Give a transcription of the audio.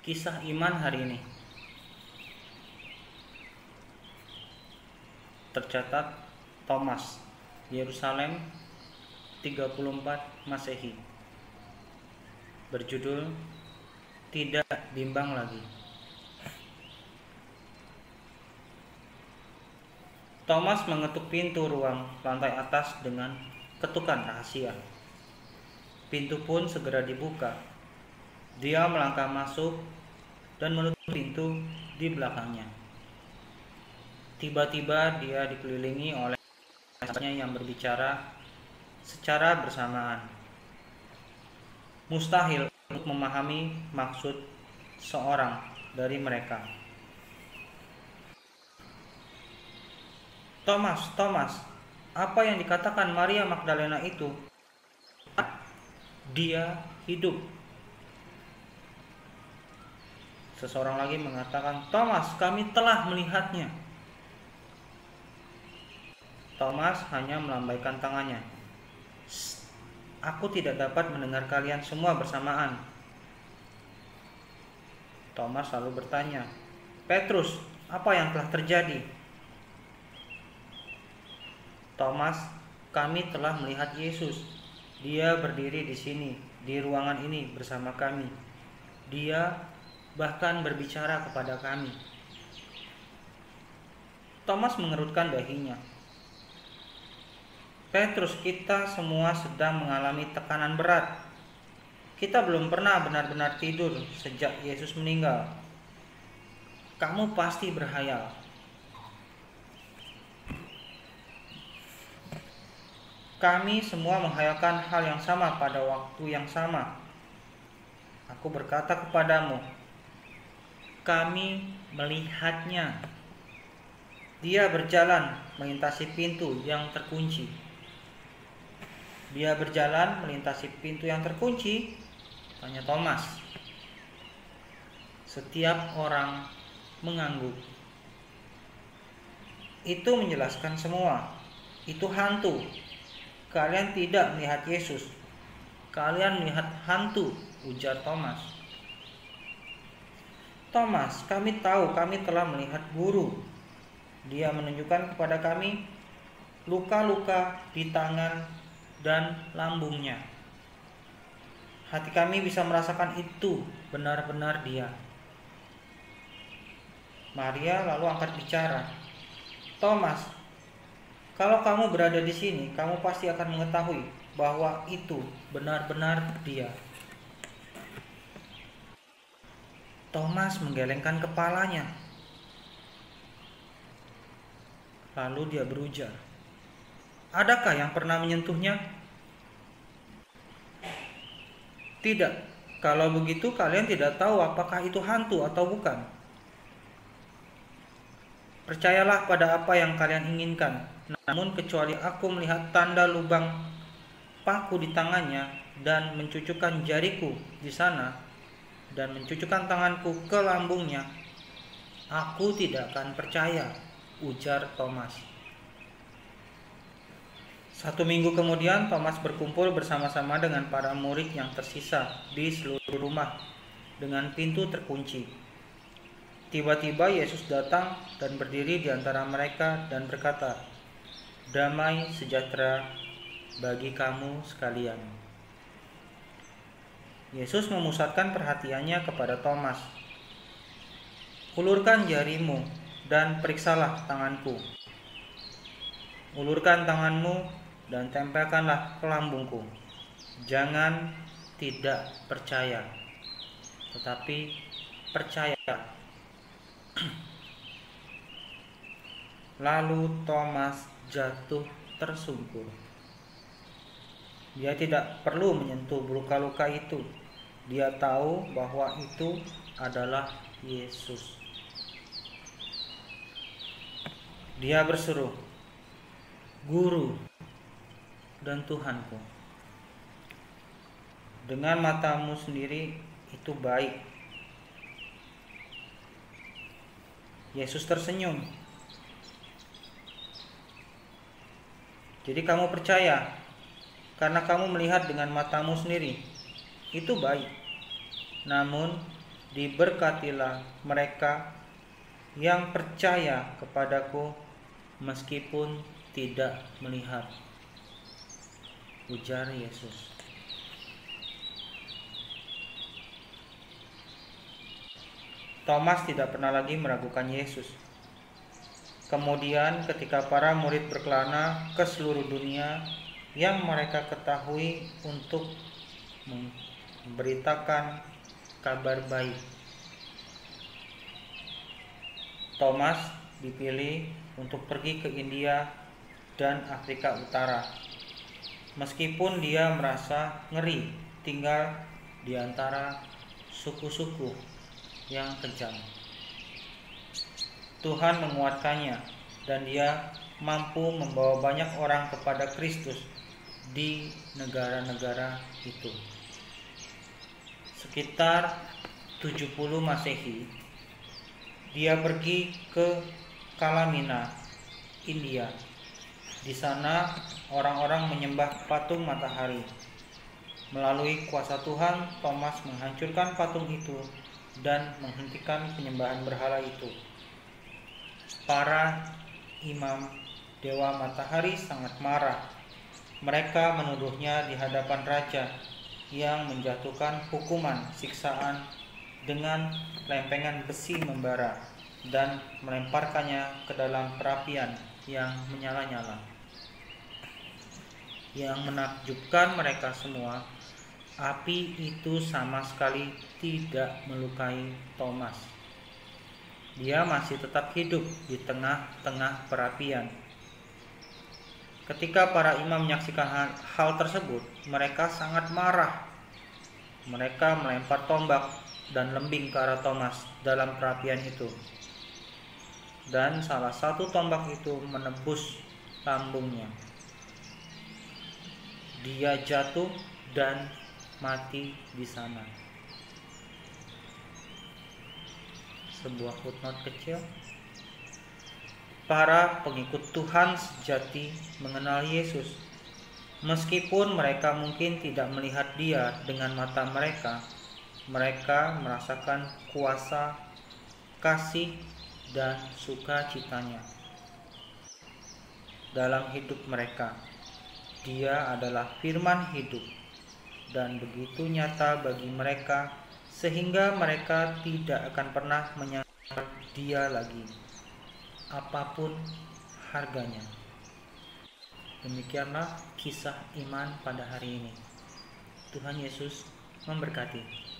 Kisah iman hari ini tercatat Thomas, Yerusalem 34 Masehi. Berjudul Tidak Bimbang Lagi. Thomas mengetuk pintu ruang lantai atas dengan ketukan rahasia. Pintu pun segera dibuka. Dia melangkah masuk dan menutup pintu di belakangnya. Tiba-tiba dia dikelilingi oleh sahabatnya yang berbicara secara bersamaan. Mustahil untuk memahami maksud seorang dari mereka. Thomas, apa yang dikatakan Maria Magdalena itu? Dia hidup. Seseorang lagi mengatakan, Thomas, kami telah melihatnya. Thomas hanya melambaikan tangannya. Aku tidak dapat mendengar kalian semua bersamaan. Thomas lalu bertanya, Petrus, apa yang telah terjadi? Thomas, kami telah melihat Yesus. Dia berdiri di sini, di ruangan ini bersama kami. Dia bahkan berbicara kepada kami. Thomas mengerutkan dahinya. Petrus, kita semua sedang mengalami tekanan berat. Kita belum pernah benar-benar tidur sejak Yesus meninggal. Kamu pasti berhayal. Kami semua menghayalkan hal yang sama pada waktu yang sama. Aku berkata kepadamu, kami melihatnya. Dia berjalan melintasi pintu yang terkunci. Dia berjalan melintasi pintu yang terkunci? Tanya Thomas. Setiap orang mengangguk. Itu menjelaskan semua. Itu hantu. Kalian tidak melihat Yesus. Kalian melihat hantu, ujar Thomas. Thomas, kami tahu kami telah melihat guru. Dia menunjukkan kepada kami luka-luka di tangan dan lambungnya. Hati kami bisa merasakan itu benar-benar dia. Maria lalu angkat bicara. Thomas, kalau kamu berada di sini, kamu pasti akan mengetahui bahwa itu benar-benar dia. Thomas menggelengkan kepalanya. Lalu dia berujar, adakah yang pernah menyentuhnya? Tidak. Kalau begitu kalian tidak tahu apakah itu hantu atau bukan. Percayalah pada apa yang kalian inginkan. Namun kecuali aku melihat tanda lubang paku di tangannya dan mencucukkan jariku di sana dan mencucukkan tanganku ke lambungnya, aku tidak akan percaya, ujar Thomas. 1 minggu kemudian Thomas berkumpul bersama-sama dengan para murid yang tersisa di seluruh rumah dengan pintu terkunci. Tiba-tiba Yesus datang dan berdiri di antara mereka dan berkata, damai sejahtera bagi kamu sekalian. Yesus memusatkan perhatiannya kepada Thomas. Ulurkan jarimu dan periksalah tanganku. Ulurkan tanganmu dan tempelkanlah ke lambungku. Jangan tidak percaya, tetapi percaya. Lalu Thomas jatuh tersungkur. Dia tidak perlu menyentuh luka-luka itu. Dia tahu bahwa itu adalah Yesus. Dia berseru, Guru dan Tuhanku. Dengan matamu sendiri itu baik. Yesus tersenyum. Jadi kamu percaya karena kamu melihat dengan matamu sendiri. Itu baik. Namun diberkatilah mereka yang percaya kepadaku meskipun tidak melihat, ujar Yesus. Thomas tidak pernah lagi meragukan Yesus. Kemudian ketika para murid berkelana ke seluruh dunia yang mereka ketahui untuk memberitakan kabar baik, Thomas dipilih untuk pergi ke India dan Afrika Utara. Meskipun dia merasa ngeri tinggal di antara suku-suku yang kejam, Tuhan menguatkannya dan dia mampu membawa banyak orang kepada Kristus di negara-negara itu. Sekitar 70 Masehi, dia pergi ke Kalamina, India. Di sana orang-orang menyembah patung matahari. Melalui kuasa Tuhan, Thomas menghancurkan patung itu dan menghentikan penyembahan berhala itu. Para imam dewa matahari sangat marah. Mereka menuduhnya di hadapan raja yang menjatuhkan hukuman siksaan dengan lempengan besi membara dan melemparkannya ke dalam perapian yang menyala-nyala. Yang menakjubkan mereka semua, api itu sama sekali tidak melukai Thomas. Dia masih tetap hidup di tengah-tengah perapian. Ketika para imam menyaksikan hal tersebut, mereka sangat marah. Mereka melempar tombak dan lembing ke arah Thomas dalam perapian itu. Dan salah satu tombak itu menembus lambungnya. Dia jatuh dan mati di sana. Sebuah footnote kecil. Para pengikut Tuhan sejati mengenal Yesus. Meskipun mereka mungkin tidak melihat Dia dengan mata mereka, mereka merasakan kuasa, kasih, dan sukacitanya dalam hidup mereka. Dia adalah firman hidup dan begitu nyata bagi mereka sehingga mereka tidak akan pernah menyangkal Dia lagi, apapun harganya. Demikianlah kisah iman pada hari ini. Tuhan Yesus memberkati.